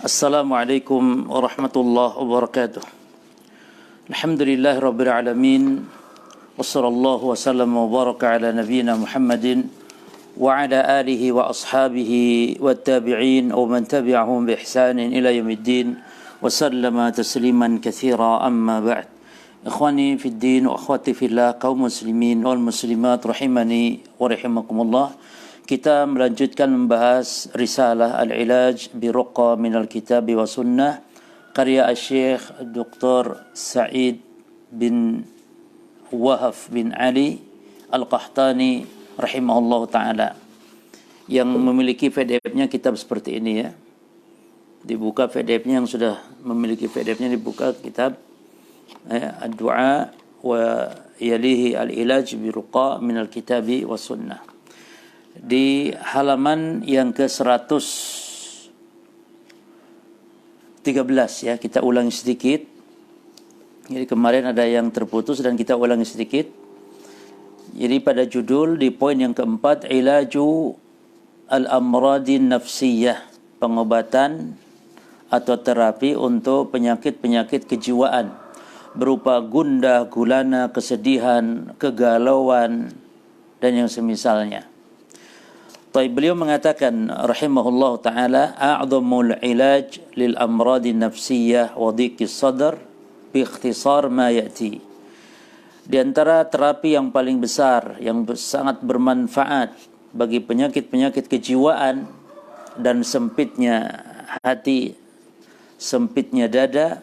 Assalamualaikum warahmatullahi wabarakatuh. Alhamdulillahi rabbil alamin. Wassallallahu wasallam wa baraka ala nabiyyina Muhammadin wa ala alihi wa ashabihi wa tabi'in wa man tabi'ahum bi ihsanin ila yaumiddin wa sallama tasliman katsira, amma ba'd. Ikhwani fid din wa akhwati fillah, kaum muslimin wal muslimat rahimani wa rahimakumullah. Kita melanjutkan membahas risalah Al-Ilaj bi Ruqya min Al-Kitab wa Sunnah karya Syekh Dr. Sa'id bin Wahab bin Ali Al-Qahtani rahimahullah ta'ala, yang memiliki PDF-nya kitab seperti ini ya. Dibuka PDF-nya, yang sudah memiliki PDF-nya dibuka kitab Ad-Du'a wa yalihi Al-Ilaj bi Ruqya min Al-Kitab wa Sunnah. Di halaman yang ke-113 ya, kita ulangi sedikit. Jadi kemarin ada yang terputus dan kita ulangi sedikit. Jadi pada judul di poin yang keempat, Ilaju al-amradin nafsiyah, pengobatan atau terapi untuk penyakit-penyakit kejiwaan berupa gundah gulana, kesedihan, kegalauan dan yang semisalnya. Beliau mengatakan rahimahullah ta'ala, a'zamul ilaj lil amradi nafsiyah wa dhiqis sadr bi ikhtisar ma ya'ti. Di antara terapi yang paling besar, yang sangat bermanfaat bagi penyakit-penyakit kejiwaan dan sempitnya hati, sempitnya dada,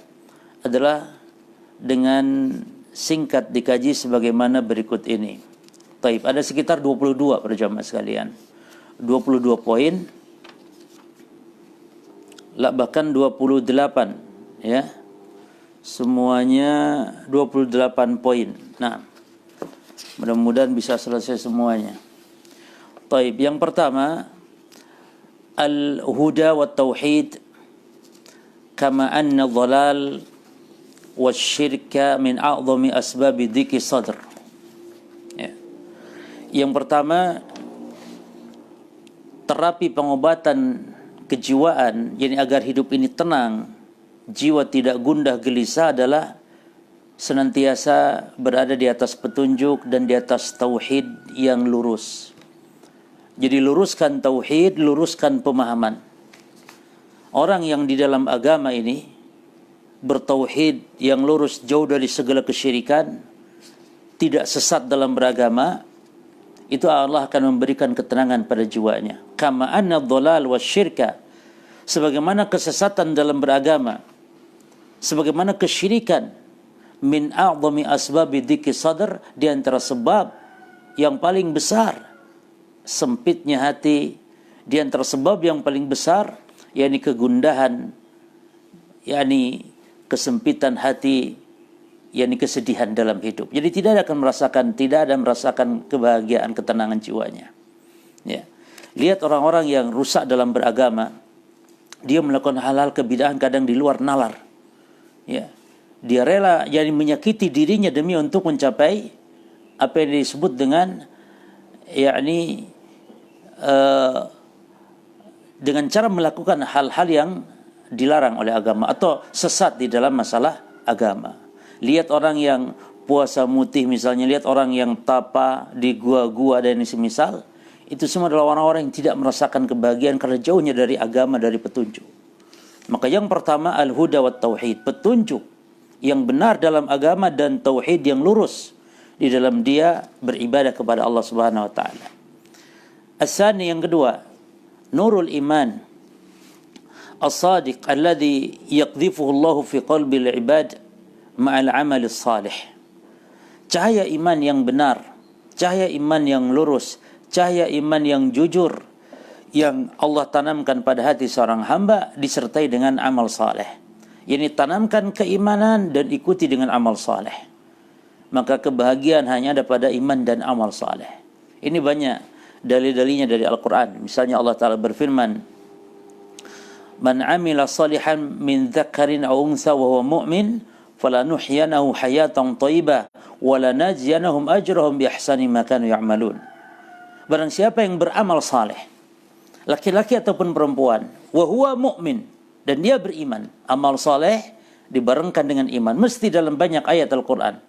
adalah dengan singkat dikaji sebagaimana berikut ini. Ada sekitar 22 para jamaah sekalian. 22 poin, bahkan 28 ya, semuanya 28 poin. Nah, mudah-mudahan bisa selesai semuanya. Yang pertama, al-huda wa tauhid kama anna dhalal wa syirka min a'zami asbabi dhiki sadr ya. Yang pertama, terapi pengobatan kejiwaan, yakni agar hidup ini tenang, jiwa tidak gundah gelisah, adalah senantiasa berada di atas petunjuk dan di atas tauhid yang lurus. Jadi luruskan tauhid, luruskan pemahaman. Orang yang di dalam agama ini bertauhid yang lurus, jauh dari segala kesyirikan, tidak sesat dalam beragama, itu Allah akan memberikan ketenangan pada jiwanya. Kama anna dhalal wasyirka, sebagaimana kesesatan dalam beragama, sebagaimana kesyirikan, min a'zami asbabi dhiki sadr, di antara sebab yang paling besar sempitnya hati, di antara sebab yang paling besar yakni kegundahan, yakni kesempitan hati, yakni kesedihan dalam hidup. Jadi tidak ada merasakan kebahagiaan, ketenangan jiwanya. Ya. Lihat orang-orang yang rusak dalam beragama, dia melakukan hal-hal kebid'ahan kadang di luar nalar. Ya. Dia rela menyakiti dirinya demi untuk mencapai apa yang disebut dengan yakni dengan cara melakukan hal-hal yang dilarang oleh agama atau sesat di dalam masalah agama. Lihat orang yang puasa mutih misalnya, lihat orang yang tapa di gua-gua dan semisal, itu semua adalah orang-orang yang tidak merasakan kebahagiaan karena jauhnya dari agama, dari petunjuk. Maka yang pertama, al-huda wa tauhid, petunjuk yang benar dalam agama dan tauhid yang lurus di dalam dia beribadah kepada Allah Subhanahu wa taala. As-sani, yang kedua, nurul iman as-sadiq alladhi yaqdhifuhu Allah fi qalbi al-ibad ma'al amal salih. Cahaya iman yang benar, cahaya iman yang lurus, cahaya iman yang jujur yang Allah tanamkan pada hati seorang hamba disertai dengan amal saleh. Yani tanamkan keimanan dan ikuti dengan amal saleh. Maka kebahagiaan hanya ada pada iman dan amal saleh. Ini banyak dalil-dalilnya dari Al-Quran. Misalnya Allah Ta'ala berfirman, Man amila salihan min dzakarin aw untha wa huwa mu'min falanuhyanahu hayatan thayyibah wa lanajziyanahum ajrahum bi ihsani ma kanu ya'malun. barang siapa yang beramal saleh, laki-laki ataupun perempuan, wa huwa mu'min, dan dia beriman. Amal saleh dibarengkan dengan iman, mesti dalam banyak ayat Al-Quran.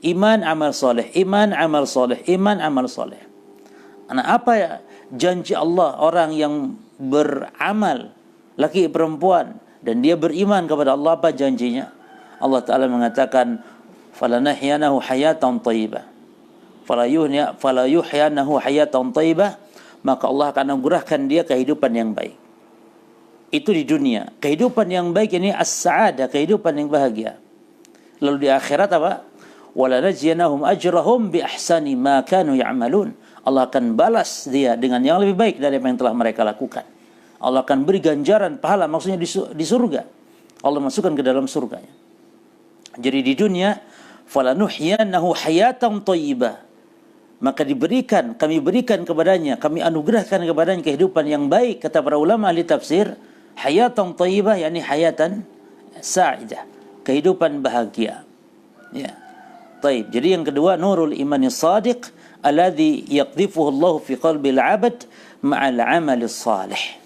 Iman, amal saleh, iman, amal saleh, iman, amal saleh. Nah, apa ya janji Allah orang yang beramal, laki perempuan, dan dia beriman kepada Allah? Apa janjinya? Allah Ta'ala mengatakan, فَلَنَحْيَنَهُ حَيَاةً طَيِّبَةً فَلَيُحْيَنَهُ حَيَاةً طَيِّبَةً, maka Allah akan anugerahkan dia kehidupan yang baik. Itu di dunia. Kehidupan yang baik ini as-sa'adah, kehidupan yang bahagia. Lalu di akhirat apa? وَلَنَجْزِيَنَّهُمْ أَجْرَهُمْ بِأَحْسَنِ مَا كَانُوا يَعْمَلُونَ. Allah akan balas dia dengan yang lebih baik dari apa yang telah mereka lakukan. Allah akan beri ganjaran pahala, maksudnya di surga. Allah masukkan ke dalam surganya. Jadi di dunia, فَلَنُحْيَنَّهُ حَيَاةً طَيِّبَةً, maka kami berikan kepadanya, kami anugerahkan kepadanya kehidupan yang baik. Kata para ulama ahli tafsir, hayatan thayyibah yakni hayatan sa'idah, kehidupan bahagia. Ya. Baik, jadi yang kedua, nurul imani shadiq alladhi yaqdhifuhu Allah fi qalbil 'abd ma'al 'amali salih.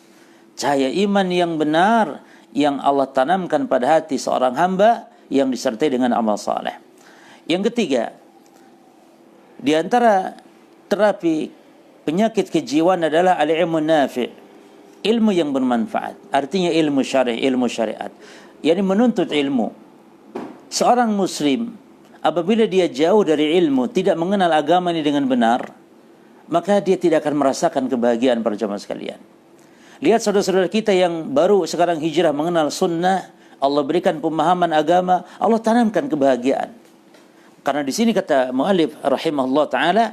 Cahaya iman yang benar yang Allah tanamkan pada hati seorang hamba yang disertai dengan amal saleh. Yang ketiga, di antara terapi penyakit kejiwaan adalah al-ilmu nafi', ilmu yang bermanfaat. Artinya ilmu syar'i, ilmu syariat, yakni menuntut ilmu. Seorang muslim apabila dia jauh dari ilmu, tidak mengenal agama ini dengan benar, maka dia tidak akan merasakan kebahagiaan para jemaah sekalian. Lihat saudara-saudara kita yang baru sekarang hijrah mengenal sunnah, Allah berikan pemahaman agama, Allah tanamkan kebahagiaan. Karena di sini kata mu'allif rahimahullah ta'ala,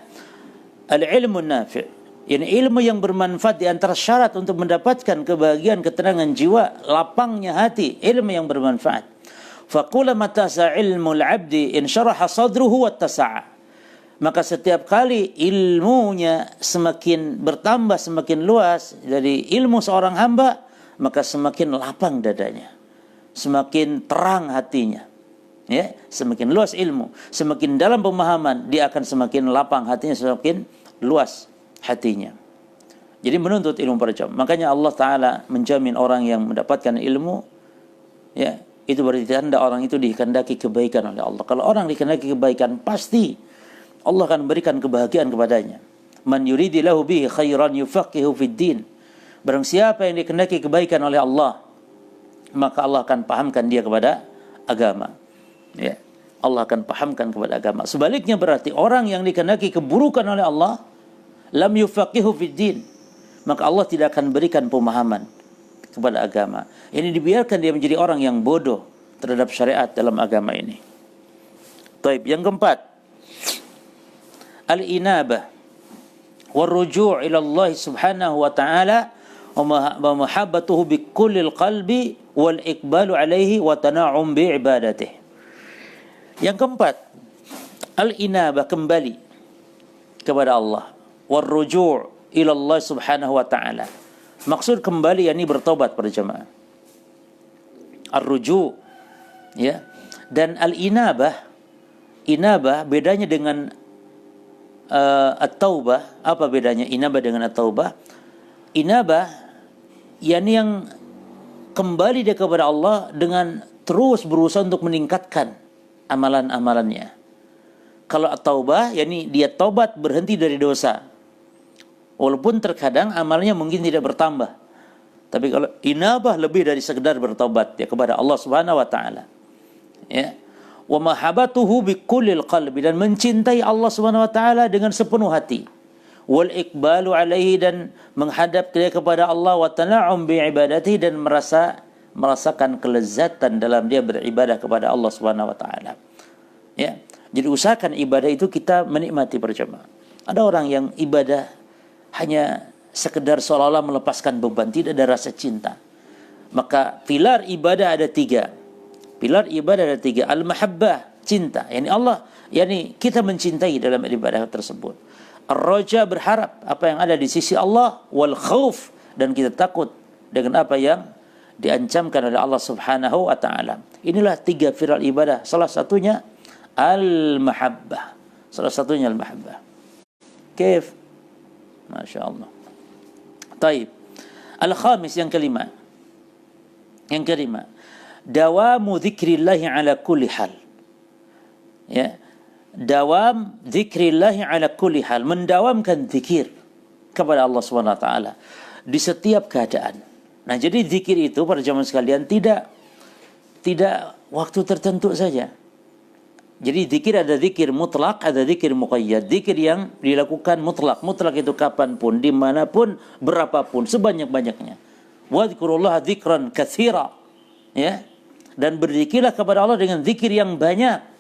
al-ilmu nafi', yani ilmu yang bermanfaat. Di antara syarat untuk mendapatkan kebahagiaan, ketenangan jiwa, lapangnya hati, ilmu yang bermanfaat. Faqula matasa ilmul abdi in syaraha sadruhu wattasa'a. Maka setiap kali ilmunya semakin bertambah, semakin luas dari ilmu seorang hamba, maka semakin lapang dadanya, semakin terang hatinya. Ya, semakin luas ilmu, semakin dalam pemahaman, dia akan semakin lapang hatinya, semakin luas hatinya. Jadi menuntut ilmu para jamaah. Makanya Allah Ta'ala menjamin orang yang mendapatkan ilmu, ya, itu berarti tanda orang itu dikehendaki kebaikan oleh Allah. Kalau orang dikehendaki kebaikan, pasti Allah akan berikan kebahagiaan kepadanya. Man yuridillahu bihi khairan yufaqihu fid din. Barang siapa yang dikehendaki kebaikan oleh Allah, maka Allah akan pahamkan dia kepada agama. Ya, Allah akan pahamkan kepada agama. Sebaliknya berarti orang yang dikehendaki keburukan oleh Allah, lam yufaqihu fid din, maka Allah tidak akan berikan pemahaman kepada agama. Ini dibiarkan dia menjadi orang yang bodoh terhadap syariat dalam agama ini. Baik, yang keempat, al-inabah war-ruju' ila Allah subhanahu wa ta'ala wa mahabbatuhu bi kullil qalbi wal iqbalu alaihi wa tana'um bi ibadatihi. Yang keempat, al-inabah, kembali kepada Allah, war-ruju' ila Allah subhanahu wa ta'ala. Maksud kembali yakni bertobat para jemaah. Ar-ruju', ya. Dan al-inabah, inabah bedanya dengan at-taubah. Apa bedanya inabah dengan at-taubah? Inabah yakni yang kembali dia kepada Allah dengan terus berusaha untuk meningkatkan amalan-amalannya. Kalau at-taubah yakni dia tobat, berhenti dari dosa. Walaupun terkadang amalnya mungkin tidak bertambah. Tapi kalau inabah lebih dari sekedar bertobat ya kepada Allah Subhanahu wa taala. Ya. Wa mahabbatuhu bi kullil qalbi, dan mencintai Allah Subhanahu wa taala dengan sepenuh hati. Wal iqbalu alaihi, dan menghadap dia kepada Allah, wa tana'um bi ibadatihi, dan merasakan kelezatan dalam dia beribadah kepada Allah Subhanahu wa taala. Ya. Jadi usahakan ibadah itu kita menikmati berjamaah. Ada orang yang ibadah hanya sekedar seolah-olah melepaskan beban, tidak ada rasa cinta. Maka pilar ibadah ada tiga. Pilar ibadah ada tiga. Al-mahabbah, cinta, yakni Allah, yakni kita mencintai dalam ibadah tersebut. Ar-raja, berharap apa yang ada di sisi Allah. Wal khauf, dan kita takut dengan apa yang diancamkan oleh Allah Subhanahu wa taala. Inilah tiga pilar ibadah. Salah satunya al-mahabbah. Salah satunya al-mahabbah. Kaif? Masya Allah. Taib. Al-khamis, yang kelima. Dawamu dzikrillahi ala kulli hal. Ya. Dawam dzikrillahi ala kulli hal, mendawamkan zikir kepada Allah Subhanahu wa taala di setiap keadaan. Nah, jadi zikir itu para jamaah sekalian tidak waktu tertentu saja. Jadi zikir ada zikir mutlak, ada zikir muqayyad. Zikir yang dilakukan mutlak. Mutlak itu kapanpun, dimanapun, berapapun, sebanyak-banyaknya. Wadhkurullaha dzikran katsira. Ya. Dan berzikirlah kepada Allah dengan zikir yang banyak.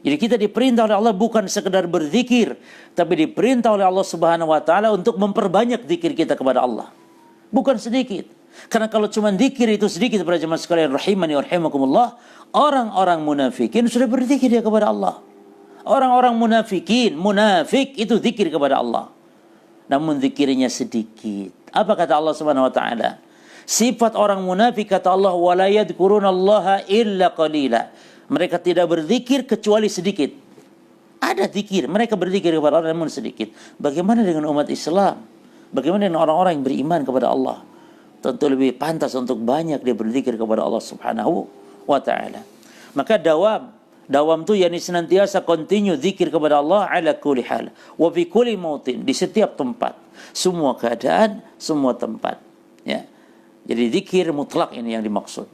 Jadi kita diperintah oleh Allah bukan sekedar berzikir, tapi diperintah oleh Allah Subhanahu wa taala untuk memperbanyak zikir kita kepada Allah. Bukan sedikit. Karena kalau cuma zikir itu sedikit, para jemaah sekalian rahimani wa rahimakumullah, orang-orang munafikin sudah berzikir dia kepada Allah. Orang-orang munafik itu zikir kepada Allah. Namun zikirnya sedikit. Apa kata Allah Subhanahu wa taala? Sifat orang munafik kata Allah, wala yadhkurunallaha illa qalila. Mereka tidak berzikir kecuali sedikit. Ada zikir, mereka berzikir kepada Allah namun sedikit. Bagaimana dengan umat Islam? Bagaimana dengan orang-orang yang beriman kepada Allah? Tentu lebih pantas untuk banyak dia berzikir kepada Allah Subhanahu wa taala. Maka dawam itu yakni senantiasa continue zikir kepada Allah ala kulli hal wa fi kulli mautin, di setiap tempat, semua keadaan, semua tempat, ya. Jadi zikir mutlak ini yang dimaksud.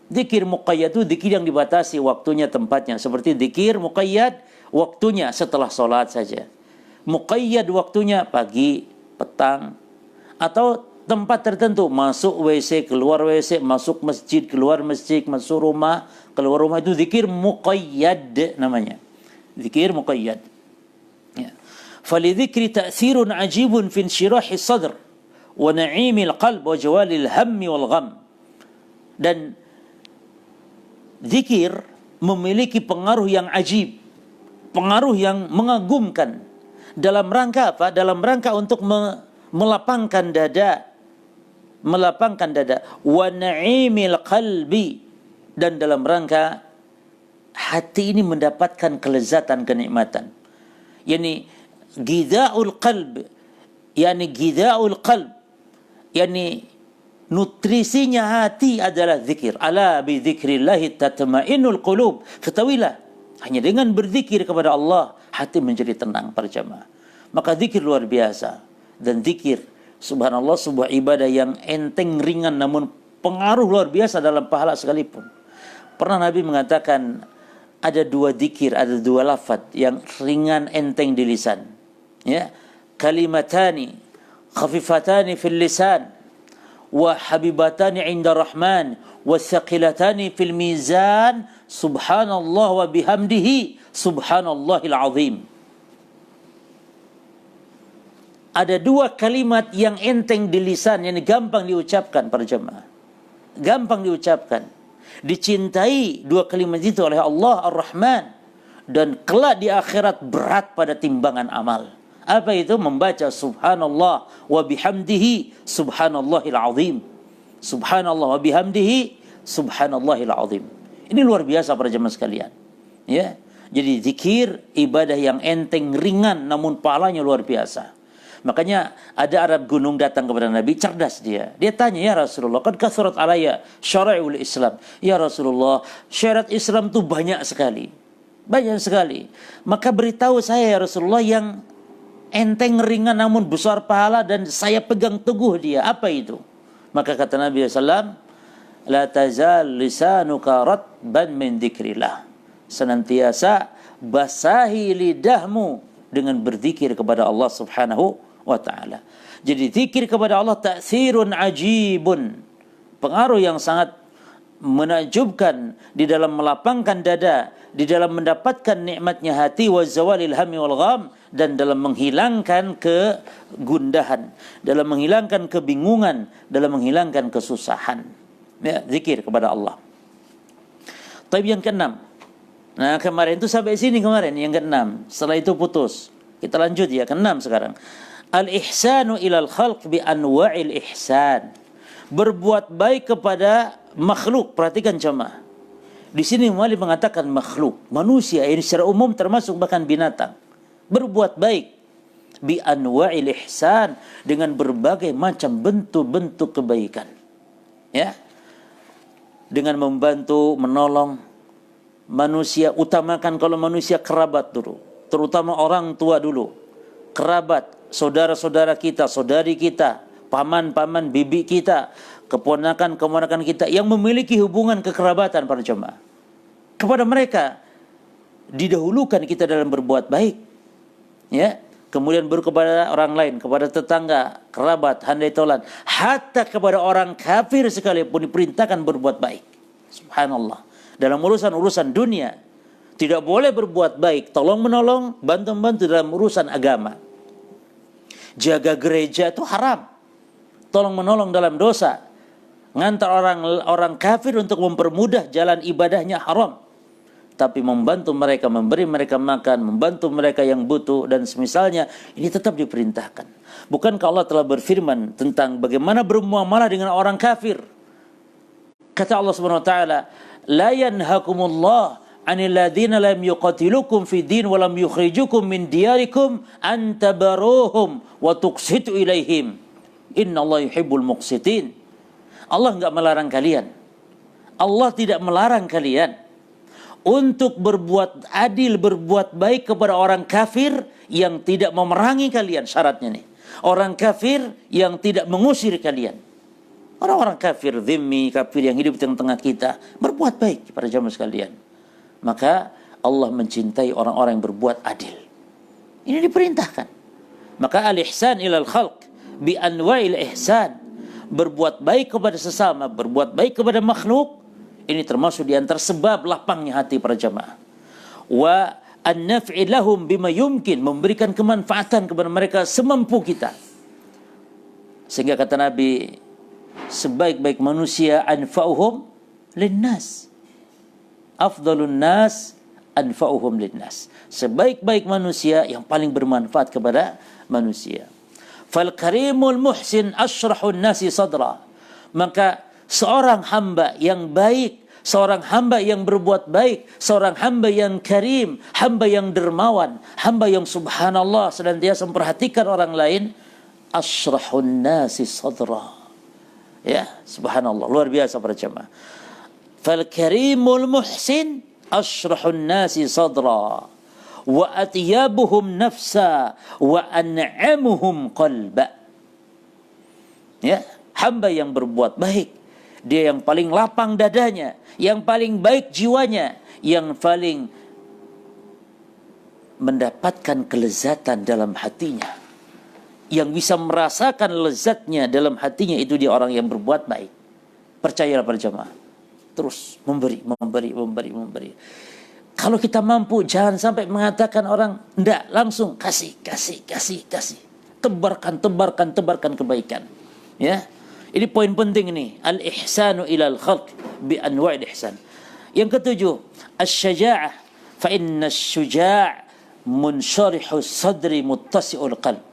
Zikir muqayyad itu zikir yang dibatasi waktunya, tempatnya. Seperti zikir muqayyad waktunya setelah sholat saja. Muqayyad waktunya pagi, petang, atau tempat tertentu. Masuk WC, keluar WC, masuk masjid, keluar masjid, masuk rumah, keluar rumah. Itu zikir muqayyad namanya. Zikir muqayyad. Ya. Falidhikri ta'thirun ajibun fi insyirahi sadr wa na'imil qalb wa jawalil hammi wal gham. Dan zikir memiliki pengaruh yang ajib, pengaruh yang mengagumkan. Dalam rangka apa? Dalam rangka untuk melapangkan dada, wa na'imil qalbi, dan dalam rangka hati ini mendapatkan kelezatan, kenikmatan. Yani gida'ul qalb, nutrisinya hati adalah zikir. Ala bi dzikrillahi tatma'innul qulub. Ketahuilah, hanya dengan berzikir kepada Allah hati menjadi tenang, para jamaah. Maka zikir luar biasa. Dan zikir, subhanallah, sebuah ibadah yang enteng, ringan, namun pengaruh luar biasa dalam pahala sekalipun. Pernah Nabi mengatakan ada dua zikir, ada dua lafaz yang ringan, enteng di lisan. Ya, kalimatani khafifatani fil lisan wa habibatani 'inda rahman wa thaqilatani fil mizan, subhanallah wa bihamdihi subhanallahil azim. Ada dua kalimat yang enteng di lisan, yang gampang diucapkan, para jemaah. Gampang diucapkan. Dicintai dua kalimat itu oleh Allah Ar-Rahman, dan kelak di akhirat berat pada timbangan amal. Apa itu? Membaca subhanallah wa bihamdihi subhanallahil azim. Subhanallah wa bihamdihi subhanallahil azim. Ini luar biasa para jemaah sekalian. Ya. Jadi zikir ibadah yang enteng, ringan, namun pahalanya luar biasa. Makanya ada Arab gunung datang kepada Nabi, cerdas dia. Dia tanya, ya Rasulullah, qad kathurat alayya syara'ul Islam. Ya Rasulullah, syariat Islam itu banyak sekali. Banyak sekali. Maka beritahu saya ya Rasulullah yang enteng, ringan, namun besar pahala dan saya pegang teguh dia. Apa itu? Maka kata Nabi SAW, la tazal lisanuka ratban min dzikrillah. Senantiasa basahi lidahmu dengan berzikir kepada Allah Subhanahu wa ta'ala. Jadi zikir kepada Allah ta'thirun ajibun, pengaruh yang sangat menakjubkan di dalam melapangkan dada, di dalam mendapatkan nikmatnya hati, wa zawalil hammi wal gham, dan dalam menghilangkan kegundahan, dalam menghilangkan kebingungan, dalam menghilangkan kesusahan. Ya, zikir kepada Allah. Taib yang keenam. Nah, kemarin itu sampai sini kemarin yang keenam. Setelah itu putus. Kita lanjut ya, keenam sekarang. Al-ihsanu ilal khalq bi anwa'il ihsan. Berbuat baik kepada makhluk. Perhatikan jemaah. Di sini Mu'allif mengatakan makhluk, manusia, ini secara umum termasuk bahkan binatang. Berbuat baik. bi anwa'il ihsan, dengan berbagai macam bentuk-bentuk kebaikan. Ya. Dengan membantu, menolong manusia, utamakan kalau manusia kerabat dulu, terutama orang tua dulu. Kerabat, saudara-saudara kita, saudari kita, paman-paman bibi kita, keponakan-keponakan kita yang memiliki hubungan kekerabatan para jemaah. Kepada mereka didahulukan kita dalam berbuat baik. Ya, kemudian baru kepada orang lain, kepada tetangga, kerabat, handai tolan, hatta kepada orang kafir sekalipun diperintahkan berbuat baik. Subhanallah. Dalam urusan-urusan dunia tidak boleh berbuat baik, tolong menolong, bantu-bantu dalam urusan agama. Jaga gereja itu haram. Tolong menolong dalam dosa. Ngantar orang kafir untuk mempermudah jalan ibadahnya haram. Tapi membantu mereka, memberi mereka makan, membantu mereka yang butuh dan semisalnya, ini tetap diperintahkan. Bukankah Allah telah berfirman tentang bagaimana bermuamalah dengan orang kafir? Kata Allah Subhanahu wa taala, "La yanhakumullah 'anil ladzina lam yuqatilukum fid din wa lam yukhrijukum min diyarikum an tabarruhum wa tuqsitu ilaihim. Innallaha yuhibbul muqsitin." Allah enggak melarang kalian. Allah tidak melarang kalian untuk berbuat adil, berbuat baik kepada orang kafir yang tidak memerangi kalian. Syaratnya nih, orang kafir yang tidak mengusir kalian. Orang-orang kafir, zimmi, kafir yang hidup di tengah-tengah kita, berbuat baik kepada jamaah sekalian. Maka Allah mencintai orang-orang yang berbuat adil. Ini diperintahkan. Maka al-ihsan ilal khalq bi anwa'il ihsan, berbuat baik kepada sesama, berbuat baik kepada makhluk, ini termasuk di antara sebab lapangnya hati para jamaah. Wa an-naf'i lahum bima yumkin, memberikan kemanfaatan kepada mereka semampu kita. Sehingga kata Nabi, sebaik-baik manusia anfa'uhum linnas. Afdalun nas anfa'uhum linnas. Sebaik-baik manusia yang paling bermanfaat kepada manusia. Fal karimul muhsin asyrahun nasi sadra. Maka seorang hamba yang baik, seorang hamba yang berbuat baik, seorang hamba yang karim, hamba yang dermawan, hamba yang subhanallah senantiasa memperhatikan orang lain, asyrahun nasi sadra. Ya, subhanallah, luar biasa para jemaah. Fal karimul muhsin asyrahun nasi sadra wa atyabuhum nafsa wa an'amuhum qalba. Ya, hamba yang berbuat baik, dia yang paling lapang dadanya, yang paling baik jiwanya, yang paling mendapatkan kelezatan dalam hatinya, yang bisa merasakan lezatnya dalam hatinya, itu dia orang yang berbuat baik. Percayalah para jemaah, terus memberi. Kalau kita mampu, jangan sampai mengatakan orang, enggak, langsung kasih. Tebarkan kebaikan. Ya. Ini poin penting ini, al-ihsanu ilal khalq bi anwa'il ihsan. Yang ketujuh, asy-syaja'ah, fa inna asy-syuja' munsyarihus sadri muttasi'ul qalb.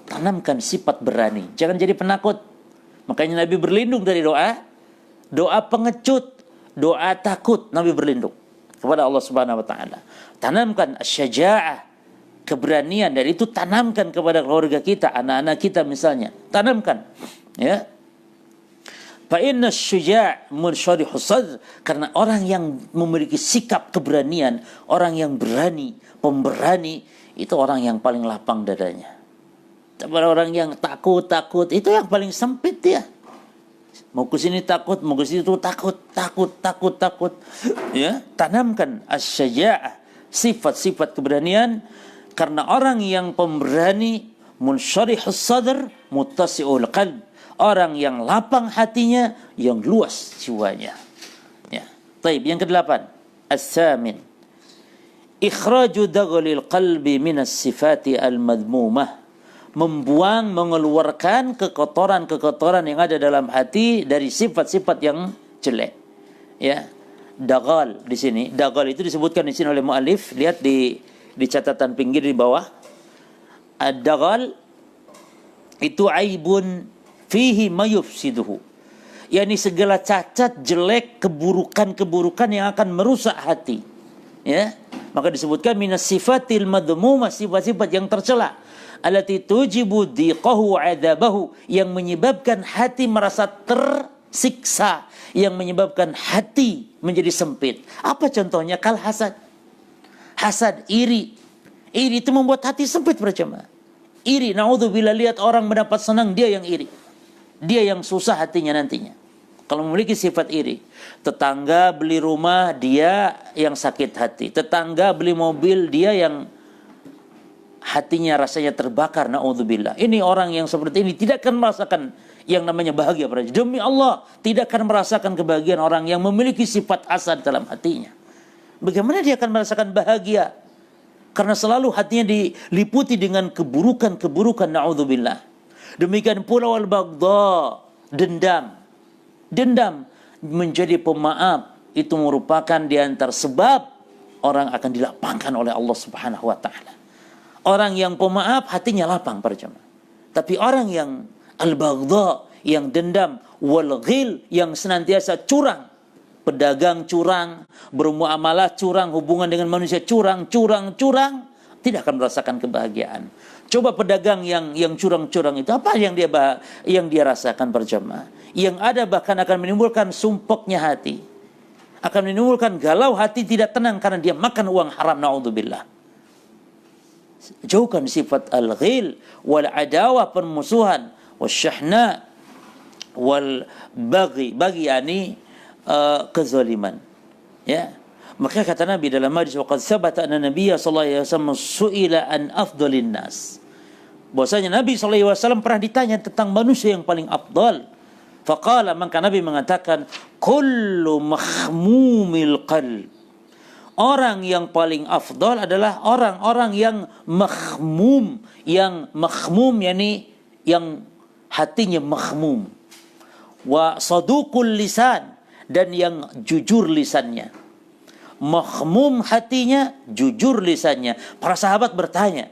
Tanamkan sifat berani, jangan jadi penakut. Makanya Nabi berlindung dari doa pengecut, doa takut. Nabi berlindung kepada Allah Subhanahu wa taala. Tanamkan asy-syaja'ah, keberanian, dan itu tanamkan kepada keluarga kita, anak-anak kita misalnya. Tanamkan, ya. Fa inna asy-syuja' munsyarihus sadr, karena orang yang memiliki sikap keberanian, orang yang berani, pemberani, itu orang yang paling lapang dadanya. Kepada orang yang takut, itu yang paling sempit dia. Mau ke sini takut, mau ke situ takut. Ya, tanamkan asy-syaja'ah, sifat-sifat keberanian, karena orang yang pemberani, munsyarihus sadr, muttasi'ul qalb, orang yang lapang hatinya, yang luas jiwanya. Ya. Baik, yang kedelapan, as-samin, ikhraju daghlil qalbi minas sifati al-madmumah, membuang, mengeluarkan kekotoran yang ada dalam hati dari sifat-sifat yang jelek. Ya, dagal di sini, dagal itu disebutkan di sini oleh muallif. Lihat di catatan pinggir di bawah. Ad-dagal itu aibun fihi mayufsiduhu. yakni segala cacat, jelek, keburukan-keburukan yang akan merusak hati. Ya, maka disebutkan minas sifatil madhmumah, sifat-sifat yang tercela. allati tujibu dhiqahu wa adzabahu, yang menyebabkan hati merasa tersiksa, yang menyebabkan hati menjadi sempit. Apa contohnya? Kal hasad. Hasad, iri. Iri itu membuat hati sempit berjamaah. Iri, naudzubillah, lihat orang mendapat senang, dia yang iri. Dia yang susah hatinya nantinya. Kalau memiliki sifat iri, tetangga beli rumah, dia yang sakit hati. Tetangga beli mobil, dia yang hatinya rasanya terbakar, naudzubillah. Ini orang yang seperti ini tidak akan merasakan yang namanya bahagia. Demi Allah, tidak akan merasakan kebahagiaan orang yang memiliki sifat hasad dalam hatinya. Bagaimana dia akan merasakan bahagia? Karena selalu hatinya diliputi dengan keburukan-keburukan, naudzubillah. Demikian pula wal baghdha, dendam. Dendam menjadi pemaaf itu merupakan di antara sebab orang akan dilapangkan oleh Allah Subhanahu wa taala. Orang yang pemaaf hatinya lapang para jemaah. Tapi orang yang al-baghdha, yang dendam, wal ghil, yang senantiasa curang, pedagang curang, bermuamalah curang, hubungan dengan manusia curang, tidak akan merasakan kebahagiaan. Coba pedagang yang curang-curang itu, apa yang dia rasakan berjamaah? Yang ada bahkan akan menimbulkan sumpeknya hati, akan menimbulkan galau hati, tidak tenang karena dia makan uang haram, naudzubillah. Jauhkan sifat al-ghil wal adawah, permusuhan, wasyahna wal baghi, bagi yani kezaliman. Ya, maka kata Nabi dalam hadis, waqad sabata anna nabiyya sallallahu alaihi wasallam su'ila an afdhalin nas, bahwasanya Nabi sallallahu alaihi wasallam pernah ditanya tentang manusia yang paling afdal. Faqala, maka Nabi mengatakan, kullu mahmumil qalb, orang yang paling afdal adalah orang-orang yang mahmum, yakni yang hatinya mahmum, wa saduqul lisan, dan yang jujur lisannya. Mahmum hatinya, jujur lisannya. Para sahabat bertanya,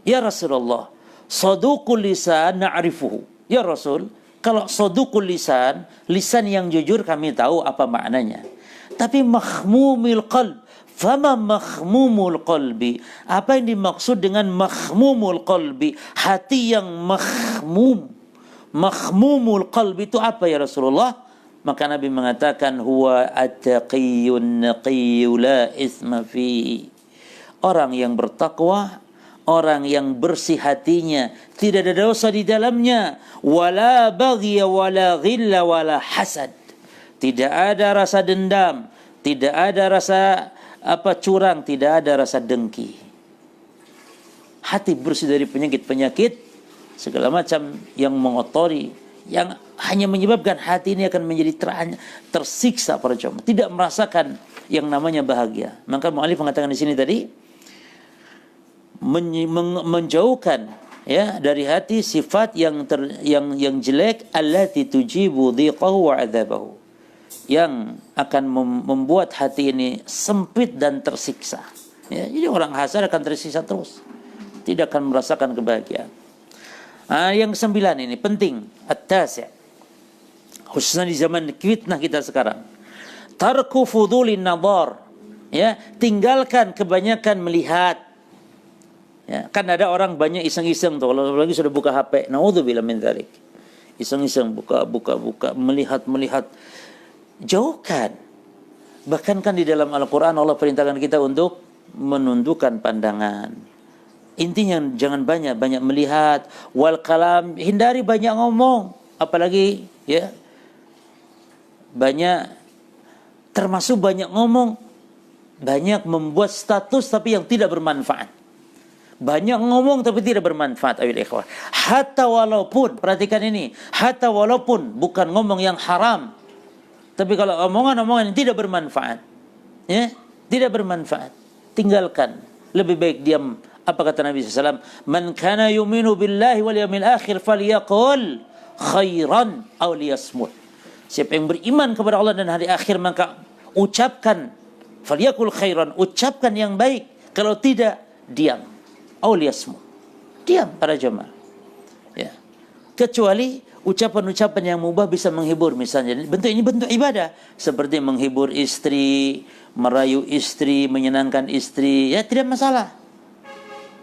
ya Rasulullah, saduqul lisan na'rifuhu. Ya Rasul, kalau saduqul lisan, lisan yang jujur kami tahu apa maknanya. Tapi mahmumil qalb, fama mahmumul qalbi, apa yang dimaksud dengan mahmumul qalbi? Hati yang mahmum. Mahmumul qalbi itu apa ya Rasulullah? Maka Nabi mengatakan, huwa at-taqiyyun naqiyyu la itsma fi, orang yang bertakwa, orang yang bersih hatinya, tidak ada dosa di dalamnya, wala baghya wala ghilla wala hasad, tidak ada rasa dendam, tidak ada rasa curang, tidak ada rasa dengki. Hati bersih dari penyakit-penyakit segala macam yang mengotori, yang hanya menyebabkan hati ini akan menjadi tersiksa para jemaah, tidak merasakan yang namanya bahagia. Maka mu'allif mengatakan di sini tadi, menjauhkan ya dari hati sifat yang jelek, allati tujibu dhiqahu wa adzabahu, yang akan membuat hati ini sempit dan tersiksa. Ya, jadi orang hasad akan tersiksa terus, tidak akan merasakan kebahagiaan. Yang 9 ini penting, at-tasi', khususnya di zaman fitnah kita sekarang, tarku fudulin nadhar, ya, tinggalkan kebanyakan melihat. Ya, kan ada orang banyak iseng-iseng tuh, kalau lagi sudah buka HP, naudzubillah min dzalik. Iseng-iseng buka, melihat. Jauhkan. Bahkan kan di dalam Al-Qur'an Allah perintahkan kita untuk menundukkan pandangan. Intinya jangan banyak melihat, wal kalam, hindari banyak ngomong, apalagi ya banyak, termasuk banyak ngomong, banyak membuat status tapi yang tidak bermanfaat. Banyak ngomong tapi tidak bermanfaat, ayol ikhwah. Hatta walaupun, perhatikan ini, hatta walaupun bukan ngomong yang haram, tapi kalau omongan-omongan yang tidak bermanfaat, ya, tidak bermanfaat, tinggalkan. Lebih baik diam. Apa kata Nabi SAW? Man kana yuminu billahi wal yawmil akhir falyaqul khairan aw liyasmut. Siapa yang beriman kepada Allah dan hari akhir, maka ucapkan, falyaqul khairan, ucapkan yang baik. Kalau tidak, diam. Auliyasmu, diam para jemaah. Ya. Kecuali ucapan-ucapan yang mubah bisa menghibur, misalnya ini bentuk ibadah, seperti menghibur istri, merayu istri, menyenangkan istri, ya tidak masalah.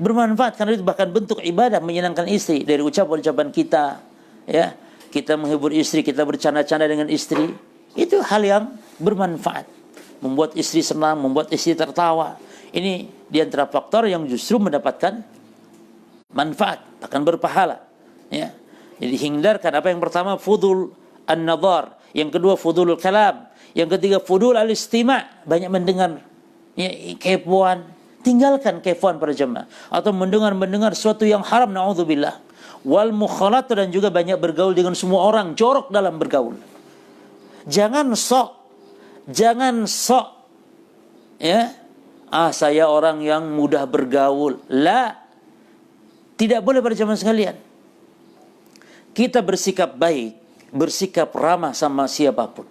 bermanfaat karena itu bahkan bentuk ibadah menyenangkan istri dari ucapan-ucapan kita, ya. Kita menghibur istri, kita bercanda-canda dengan istri, itu hal yang bermanfaat, membuat istri senang, membuat istri tertawa. Ini di antara faktor yang justru mendapatkan manfaat, akan berpahala, ya. Jadi hindarkan apa yang pertama fudul an-nadhar, yang kedua fudulul kalam, yang ketiga fudul al-istima', banyak mendengar, ya, kepoan. Tinggalkan kepoan para jemaah, atau mendengar sesuatu yang haram, naudzubillah. Wal mukhalat, dan juga banyak bergaul dengan semua orang, jorok dalam bergaul. Jangan sok, ya, saya orang yang mudah bergaul. La, tidak boleh para jemaah sekalian. Kita bersikap baik, bersikap ramah sama siapapun,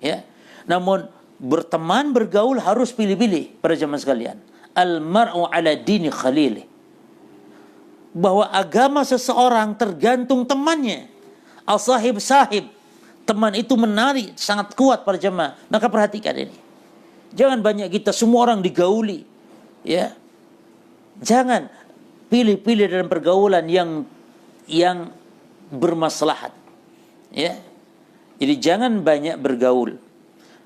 ya. Namun berteman, bergaul harus pilih-pilih para jemaah sekalian. Al-mar'u ala dini khalili, bahwa agama seseorang tergantung temannya. Al-sahib sahib, teman itu menarik, sangat kuat para jemaah. Maka perhatikan ini, jangan banyak kita semua orang digauli, ya. Jangan pilih-pilih dalam pergaulan yang bermaslahat, ya. Jadi jangan banyak bergaul.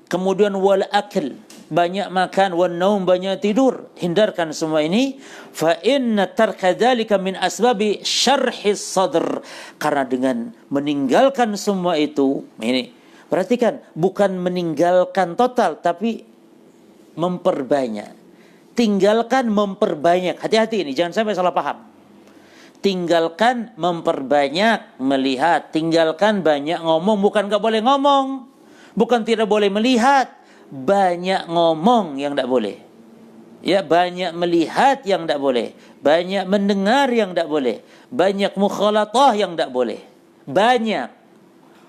Kemudian wal akil, banyak makan, wan naum, banyak tidur. Hindarkan semua ini. Fa inna tarka dzalika min asbabi syarhis sadr, karena dengan meninggalkan semua itu, ini perhatikan, bukan meninggalkan total tapi memperbanyak. Tinggalkan, memperbanyak. Hati-hati ini, jangan sampai salah paham. Tinggalkan, memperbanyak melihat. Tinggalkan banyak ngomong, bukan gak boleh ngomong, bukan tidak boleh melihat. Banyak ngomong yang tidak boleh, ya. Banyak melihat yang tidak boleh, banyak mendengar yang tidak boleh, banyak mukhalatah yang tidak boleh. Banyak,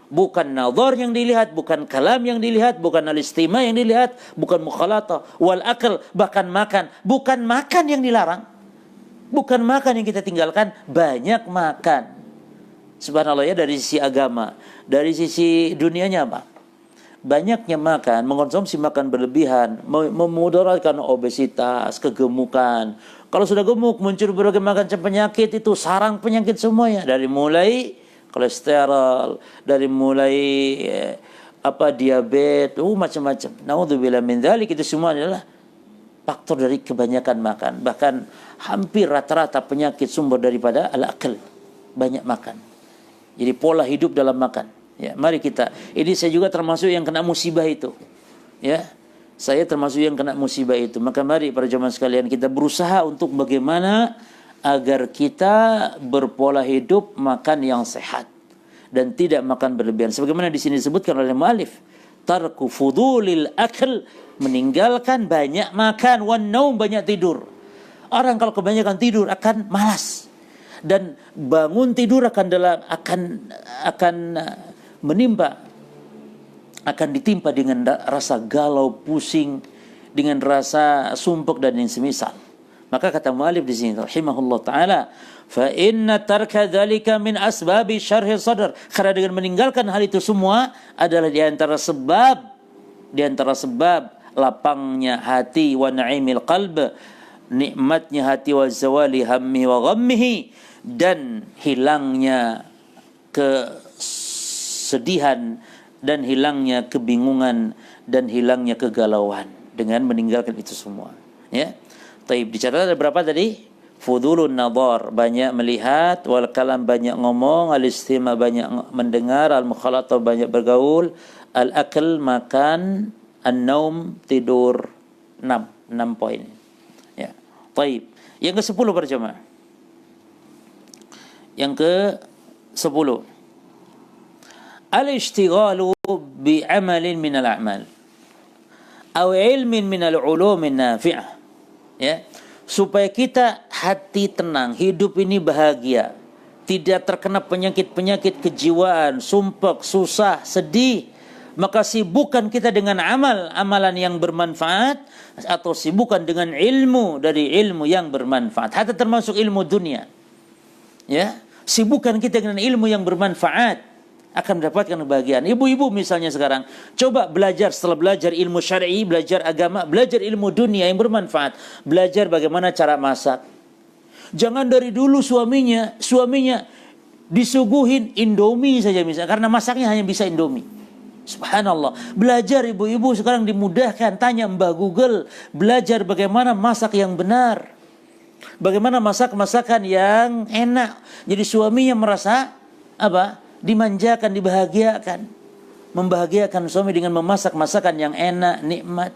bukan nazar yang dilihat, bukan kalam yang dilihat, bukan al-istima yang dilihat, bukan mukhalatah. Wal akal, bahkan makan, bukan makan yang dilarang, bukan makan yang kita tinggalkan. Banyak makan, subhanallah, ya. Dari sisi agama, dari sisi dunianya apa? Banyaknya makan, mengkonsumsi makan berlebihan, memudaratkan obesitas, kegemukan. Kalau sudah gemuk, muncul berbagai macam penyakit, itu sarang penyakit semuanya. Dari mulai kolesterol, dari mulai diabetes, macam-macam. Naudzubillah min dzalik, itu semua adalah faktor dari kebanyakan makan. Bahkan hampir rata-rata penyakit sumber daripada al-akal, banyak makan. Jadi pola hidup dalam makan. Ya, mari kita. Ini saya juga termasuk yang kena musibah itu. Ya, saya termasuk yang kena musibah itu. Maka mari para jemaah sekalian, kita berusaha untuk bagaimana agar kita berpola hidup makan yang sehat dan tidak makan berlebihan. Sebagaimana di sini disebutkan oleh mu'alif, tarku fudulil akal, meninggalkan banyak makan, wan naum, banyak tidur. Orang kalau kebanyakan tidur akan malas, dan bangun tidur akan menimpa, akan ditimpa dengan rasa galau, pusing, dengan rasa sumpek dan yang semisal. Maka kata mu'alif di sini rahimahullah taala, fa inna tarka dzalika min asbabi syarhi sadr, karena dengan meninggalkan hal itu semua adalah di antara sebab lapangnya hati, wa na'imil qalb, nikmatnya hati, wa zawali hammi wa ghammihi, dan hilangnya kesedihan dan hilangnya kebingungan dan hilangnya kegalauan dengan meninggalkan itu semua, ya. Taib, dicatat ada berapa tadi? Fudulun nadhar, banyak melihat, wal kalam, banyak ngomong, al istima, banyak mendengar, al mukhalatah, banyak bergaul, al akal, makan, an naum, tidur. 6 poin, ya. Taib, yang ke-10 berjemaah. Yang ke-10, al-ishtighalu bi'amalin minal a'mal aw ilmin minal ulumin nafi'ah, ya, supaya kita hati tenang, hidup ini bahagia, tidak terkena penyakit-penyakit kejiwaan, sumpek, susah, sedih. Maka sibukkan kita dengan amalan yang bermanfaat, atau sibukkan dengan ilmu dari ilmu yang bermanfaat, hatta termasuk ilmu dunia, ya. Sibukkan kita dengan ilmu yang bermanfaat, akan mendapatkan kebahagiaan. Ibu-ibu misalnya sekarang, coba belajar, setelah belajar ilmu syar'i, belajar agama, belajar ilmu dunia yang bermanfaat. Belajar bagaimana cara masak, Jangan dari dulu suaminya disuguhin Indomie saja misalnya, karena masaknya hanya bisa Indomie. Subhanallah. Belajar ibu-ibu sekarang dimudahkan, tanya Mbah Google, belajar bagaimana masak yang benar. Bagaimana masak masakan yang enak. Jadi suaminya merasa apa? Dimanjakan, dibahagiakan. Membahagiakan suami dengan memasak masakan yang enak, nikmat.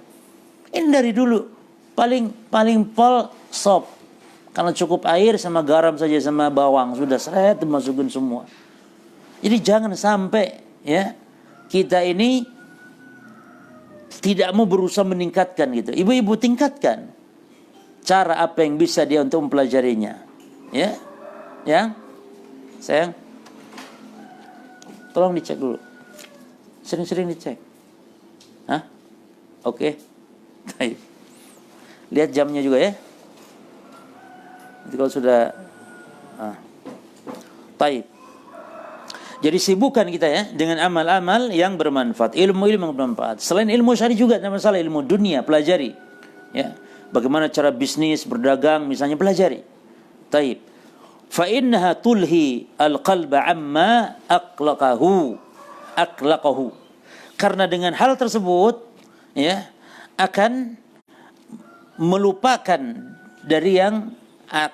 Ini dari dulu. Paling pol sop. Karena cukup air sama garam saja sama bawang, sudah seret dimasukin semua. Jadi jangan sampai ya kita ini tidak mau berusaha meningkatkan gitu. Ibu-ibu tingkatkan cara apa yang bisa dia untuk mempelajarinya. Ya. Yang sayang, tolong dicek dulu. Sering-sering dicek. Hah? Oke. Baik. Lihat jamnya juga ya. Jadi kalau sudah taib. Jadi sibukkan kita ya dengan amal-amal yang bermanfaat, ilmu-ilmu yang bermanfaat. Selain ilmu syar'i juga ada masalah ilmu dunia, pelajari. Ya. Bagaimana cara bisnis, berdagang misalnya, pelajari. Taib. Fa innaha tulhi al-qalba amma aqlaqahu. Karena dengan hal tersebut ya akan melupakan dari yang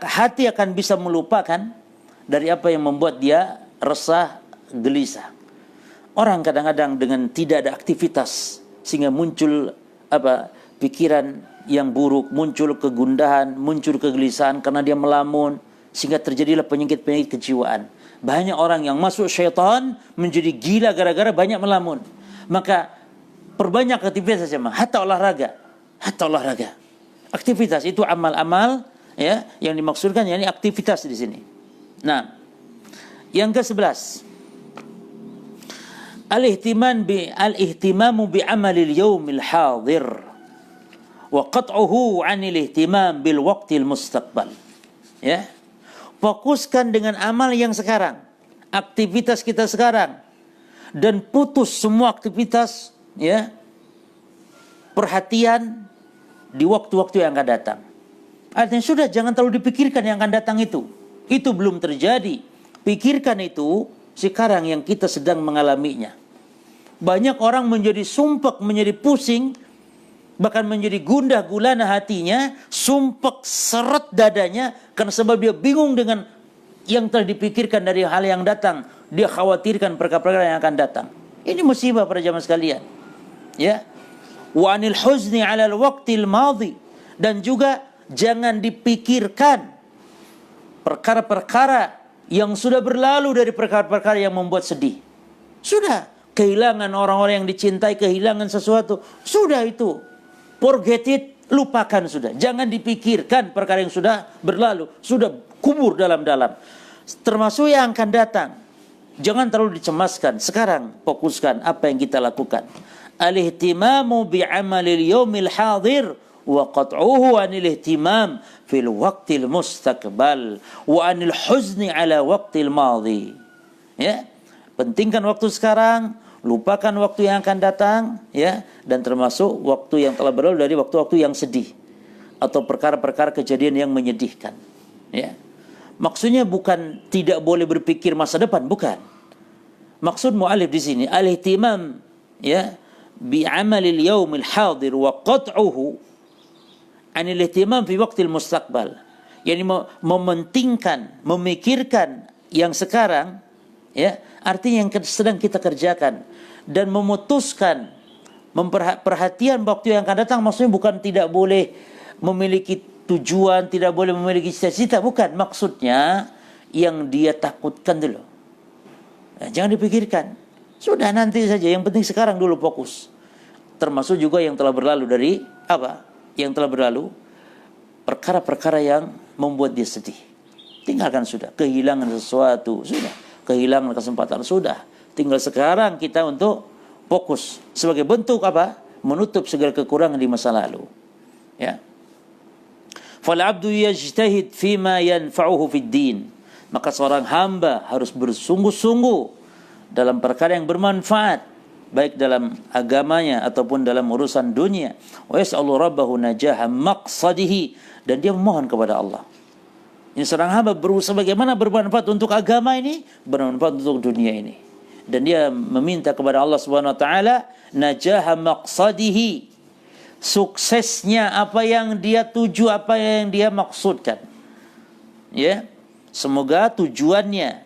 hati akan bisa melupakan dari apa yang membuat dia resah, gelisah. Orang kadang-kadang dengan tidak ada aktivitas sehingga muncul pikiran yang buruk, muncul kegundahan, muncul kegelisahan karena dia melamun, sehingga terjadilah penyakit-penyakit kejiwaan. Banyak orang yang masuk syaitan menjadi gila gara-gara banyak melamun. Maka perbanyak aktivitas saja, hatta olahraga. Aktivitas itu amal-amal ya yang dimaksudkan, yakni aktivitas di sini. Nah, yang ke-11, al-ihtimamu bi amalil yaumil hadir wa qat'uhu 'anil ihtimam bil waqtil mustaqbal. Ya. Fokuskan dengan amal yang sekarang, aktivitas kita sekarang, dan putus semua aktivitas ya perhatian di waktu-waktu yang akan datang. Artinya sudah, jangan terlalu dipikirkan yang akan datang itu belum terjadi. Pikirkan itu sekarang yang kita sedang mengalaminya. Banyak orang menjadi sumpek, menjadi pusing, bahkan menjadi gundah gulana hatinya, sumpek seret dadanya karena sebab dia bingung dengan yang telah dipikirkan dari hal yang datang. Dia khawatirkan perkara-perkara yang akan datang. Ini musibah para jamaah sekalian. Ya. Wa anil huzni 'ala al-waqtil madhi, dan juga jangan dipikirkan perkara-perkara yang sudah berlalu dari perkara-perkara yang membuat sedih. Sudah kehilangan orang-orang yang dicintai, kehilangan sesuatu, sudah itu, forget it, lupakan sudah. Jangan dipikirkan perkara yang sudah berlalu, sudah kubur dalam-dalam. Termasuk yang akan datang. Jangan terlalu dicemaskan. Sekarang fokuskan apa yang kita lakukan. Al-ihtimamu bi'amalil yawmil hadir wa qat'uhu 'anil ihtimam fil waqtil mustaqbal wa 'anil huzni 'ala waqtil madhi. Ya, pentingkan waktu sekarang, lupakan waktu yang akan datang, ya, dan termasuk waktu yang telah berlalu dari waktu-waktu yang sedih atau perkara-perkara kejadian yang menyedihkan. Ya. Maksudnya bukan tidak boleh berpikir masa depan, bukan. Maksud mu'alif di sini al-ihtimam ya bi 'amalil yaumil hadir wa qat'uhu 'anil ihtimam fi waqtil mustaqbal. Yani mementingkan, memikirkan yang sekarang, ya, artinya yang sedang kita kerjakan, dan memutuskan perhatian waktu yang akan datang. Maksudnya bukan tidak boleh memiliki tujuan, tidak boleh memiliki cita-cita, bukan. Maksudnya yang dia takutkan dulu, jangan dipikirkan, sudah nanti saja, yang penting sekarang dulu fokus. Termasuk juga yang telah berlalu dari yang telah berlalu, perkara-perkara yang membuat dia sedih, tinggalkan sudah. Kehilangan sesuatu, sudah. Kehilangan kesempatan, sudah. Tinggal sekarang kita untuk fokus sebagai bentuk menutup segala kekurangan di masa lalu. Ya. Fal 'abdu yajtahid fima yanfa'uhu fid din. Maka seorang hamba harus bersungguh-sungguh dalam perkara yang bermanfaat, baik dalam agamanya ataupun dalam urusan dunia. Wa yas'alu rabbahu najaha maqsadihi, dan dia memohon kepada Allah Ini seorang hamba berusaha bagaimana bermanfaat untuk agama ini, bermanfaat untuk dunia ini. Dan dia meminta kepada Allah Subhanahu wa taala najaha maqsadihi, suksesnya apa yang dia tuju, apa yang dia maksudkan. Ya, semoga tujuannya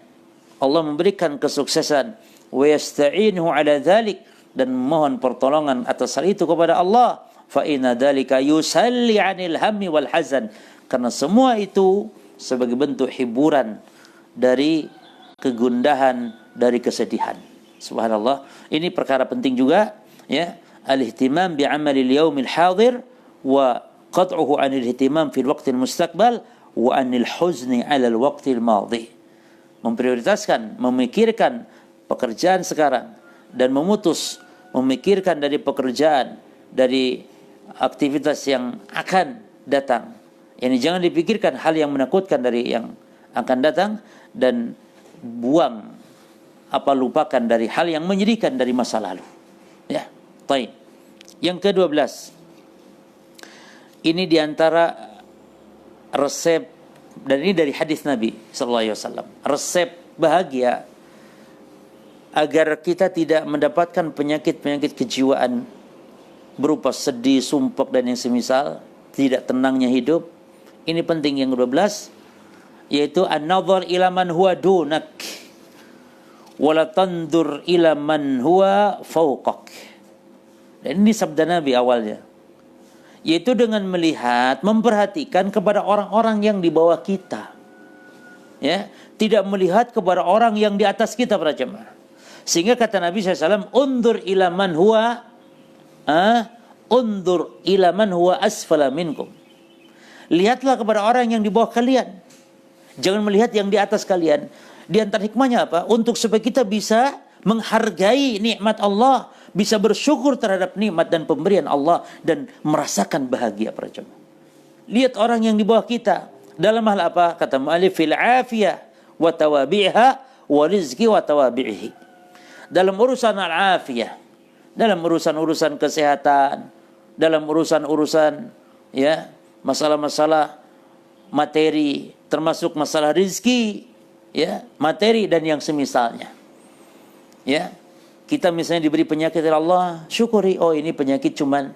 Allah memberikan kesuksesan. Wa yasta'inhu ala dzalik, dan mohon pertolongan atas hal itu kepada Allah. Fa inna dzalika yusalli 'anil hammi wal hazan, karena semua itu sebagai bentuk hiburan dari kegundahan, dari kesedihan. Subhanallah, ini perkara penting juga, ya, al-ihtimam bi 'amalil yaumil hadir wa qat'uhu 'anil ihtimam fil waqtil mustaqbal wa 'anil huzni 'alal waqtil madhi. Memprioritaskan, memikirkan pekerjaan sekarang dan memutus memikirkan dari pekerjaan, dari aktivitas yang akan datang. Yani jangan dipikirkan hal yang menakutkan dari yang akan datang, dan buang lupakan dari hal yang menyedihkan dari masa lalu. Ya, baik. Yang ke-12. Ini diantara resep, dan ini dari hadis Nabi sallallahu alaihi wasallam. Resep bahagia agar kita tidak mendapatkan penyakit-penyakit kejiwaan berupa sedih, sumpek dan yang semisal, tidak tenangnya hidup. Ini penting. Yang ke-12 yaitu an-nadhar ila man huwa dunak wa la tandur ila man huwa fawqak. Dan ini sabda Nabi awalnya, yaitu dengan melihat, memperhatikan kepada orang-orang yang di bawah kita, ya, tidak melihat kepada orang yang di atas kita, para jemaah. Sehingga kata Nabi SAW, undur ila man huwa undur ila man huwa asfala minkum. Lihatlah kepada orang yang di bawah kalian, jangan melihat yang di atas kalian. Di antara hikmahnya apa? Untuk supaya kita bisa menghargai nikmat Allah, bisa bersyukur terhadap nikmat dan pemberian Allah, dan merasakan bahagia, para jemaah. Lihat orang yang di bawah kita dalam hal apa? Kata mu'allif, fil afiyah wa tawabi'ha wa rizki wa tawabi'ihi. Dalam urusan al-afiyah, dalam urusan-urusan kesehatan, dalam urusan-urusan, ya, masalah-masalah materi, termasuk masalah rizki, ya, materi dan yang semisalnya. Ya, kita misalnya diberi penyakit dari Allah, syukuri, oh ini penyakit cuman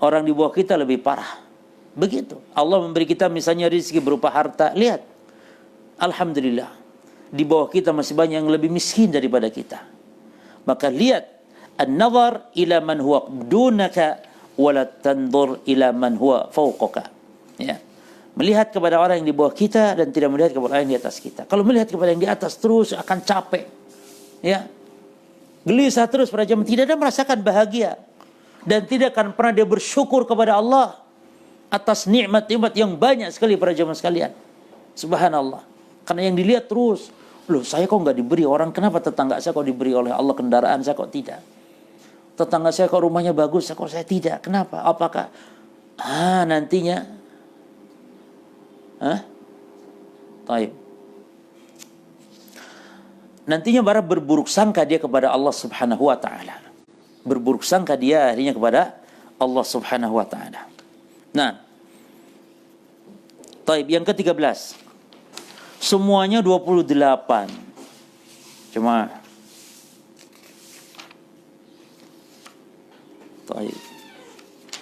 orang di bawah kita lebih parah. Begitu. Allah memberi kita misalnya rizki berupa harta, lihat, alhamdulillah, di bawah kita masih banyak yang lebih miskin daripada kita. Maka lihat, an-nazar ila man huwa dunaka wa la tanzur ila man huwa fawqaka. Ya. Melihat kepada orang yang di bawah kita dan tidak melihat kepada orang yang di atas kita. Kalau melihat kepada yang di atas terus akan capek. Ya. Gelisah terus, para jemaah, tidak ada merasakan bahagia, dan tidak akan pernah dia bersyukur kepada Allah atas nikmat-nikmat yang banyak sekali, para jemaah sekalian. Subhanallah. Karena yang dilihat terus, loh saya kok nggak diberi, orang kenapa tetangga saya kok diberi oleh Allah kendaraan, saya kok tidak? Tetangga saya kok rumahnya bagus, kok saya tidak? Kenapa? Apakah nantinya taib. Nantinya baru berburuk sangka dia kepada Allah Subhanahu wa taala. Berburuk sangka dia akhirnya kepada Allah Subhanahu wa taala. Nah, taib yang ke-13. Semuanya 28. Cuma taib.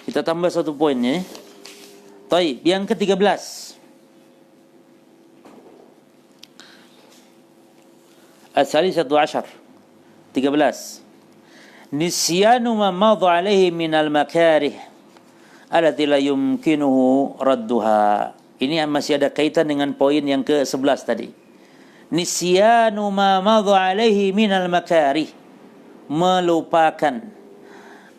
Kita tambah satu poin ya. Taib yang ke-13. As-salisatu asyar, 13. Nisyanu ma madha alaihi minal makarih allati la yumkinuhu radduha. Ini masih ada kaitan dengan poin yang ke-11 tadi. Nisyanu ma madha alaihi minal makarih, melupakan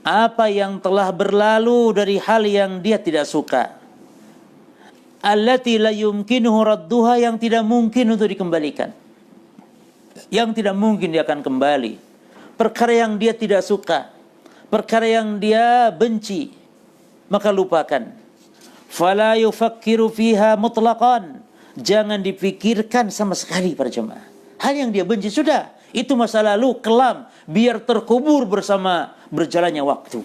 apa yang telah berlalu dari hal yang dia tidak suka. Allati la yumkinuhu radduha, yang tidak mungkin untuk dikembalikan, yang tidak mungkin dia akan kembali. Perkara yang dia tidak suka, perkara yang dia benci, maka lupakan. Fala yufakkiru fiha mutlaqan, jangan dipikirkan sama sekali, para jemaah. Hal yang dia benci sudah, itu masa lalu kelam, biar terkubur bersama berjalannya waktu.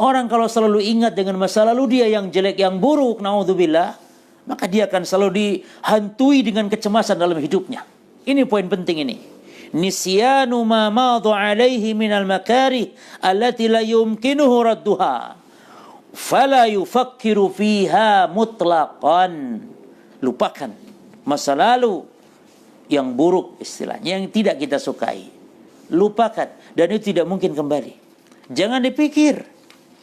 Orang kalau selalu ingat dengan masa lalu dia yang jelek, yang buruk, naudzubillah, maka dia akan selalu dihantui dengan kecemasan dalam hidupnya. Ini poin penting ini. Nisyanu ma madha alaihi minal makarih allati la yumkinuhu radduha. Fala yufakkiru fiha mutlaqan. Lupakan masa lalu yang buruk istilahnya, yang tidak kita sukai. Lupakan, dan itu tidak mungkin kembali. Jangan dipikir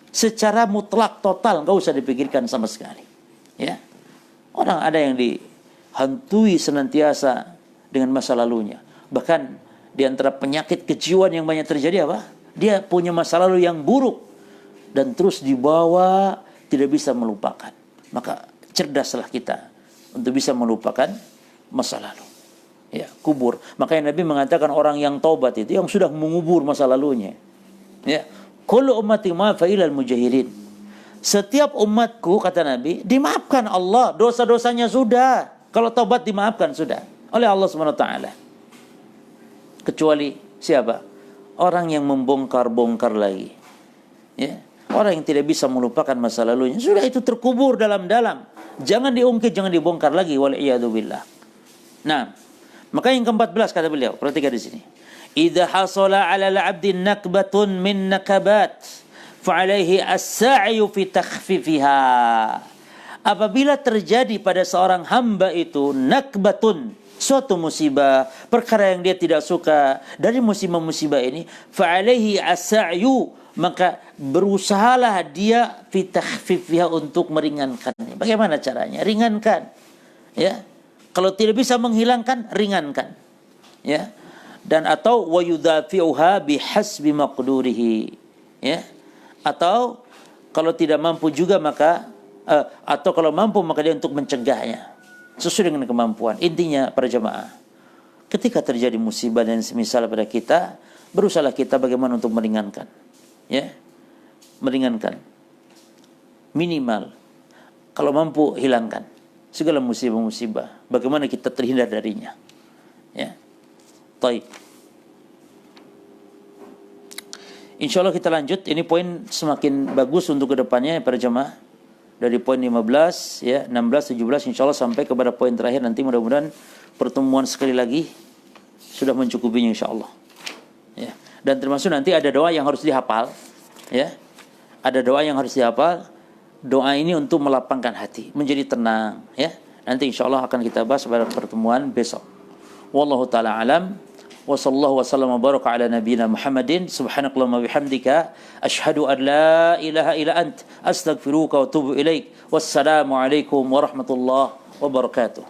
secara mutlak total, enggak usah dipikirkan sama sekali. Ya. Orang ada yang dihantui senantiasa dengan masa lalunya. Bahkan di antara penyakit kejiwaan yang banyak terjadi apa? Dia punya masa lalu yang buruk dan terus dibawa, tidak bisa melupakan. Maka cerdaslah kita untuk bisa melupakan masa lalu. Ya, kubur. Makanya Nabi mengatakan orang yang taubat itu yang sudah mengubur masa lalunya. Ya, kullu ummati ma'fa ilal mujahirin. Setiap umatku, kata Nabi, dimaafkan Allah, dosa-dosanya sudah. Kalau taubat dimaafkan sudah oleh Allah Subhanahu wa taala. Kecuali siapa? Orang yang membongkar-bongkar lagi. Ya. Orang yang tidak bisa melupakan masa lalunya, sudah itu terkubur dalam-dalam. Jangan diungkit, jangan dibongkar lagi, wal'iyadu billah. Nah, maka yang ke-14 kata beliau, perhatikan di sini. Idza hasala 'ala al-'abdi nakbatun min nakabat fa'alaihi as-sa'yu fi takhfifiha. Apabila terjadi pada seorang hamba itu nakbatun, suatu musibah, perkara yang dia tidak suka dari musibah-musibah ini, fa'alaihi as-sa'yu, maka berusahalah dia fi takhfifiha, untuk meringankannya. Bagaimana caranya? Ringankan. Ya. Kalau tidak bisa menghilangkan, ringankan. Ya. Dan atau wa yudhafi'uha bihasbi maqdurihi. Ya. Atau kalau tidak mampu juga maka atau kalau mampu maka dia untuk mencegahnya sesuai dengan kemampuan. Intinya para jemaah, ketika terjadi musibah dan semisal pada kita, berusahalah kita bagaimana untuk meringankan. Ya. Meringankan. Minimal kalau mampu hilangkan segala musibah-musibah. Bagaimana kita terhindar darinya. Ya. Baik. Insyaallah kita lanjut. Ini poin semakin bagus untuk kedepannya para jemaah. Dari poin 15, ya, 16, 17 insyaallah sampai kepada poin terakhir nanti, mudah-mudahan pertemuan sekali lagi sudah mencukupinya insyaallah. Ya. Dan termasuk nanti ada doa yang harus dihafal, ya. Ada doa yang harus dihafal. Doa ini untuk melapangkan hati, menjadi tenang, ya. Nanti insyaallah akan kita bahas pada pertemuan besok. Wallahu taala alam. Wa sallallahu wasallam wa baraka ala nabiyyina Muhammadin. Subhanakallahumma bihamdika asyhadu an la ilaha illa ant astaghfiruka wa atubu ilaik. Wassalamu alaikum warahmatullahi wabarakatuh.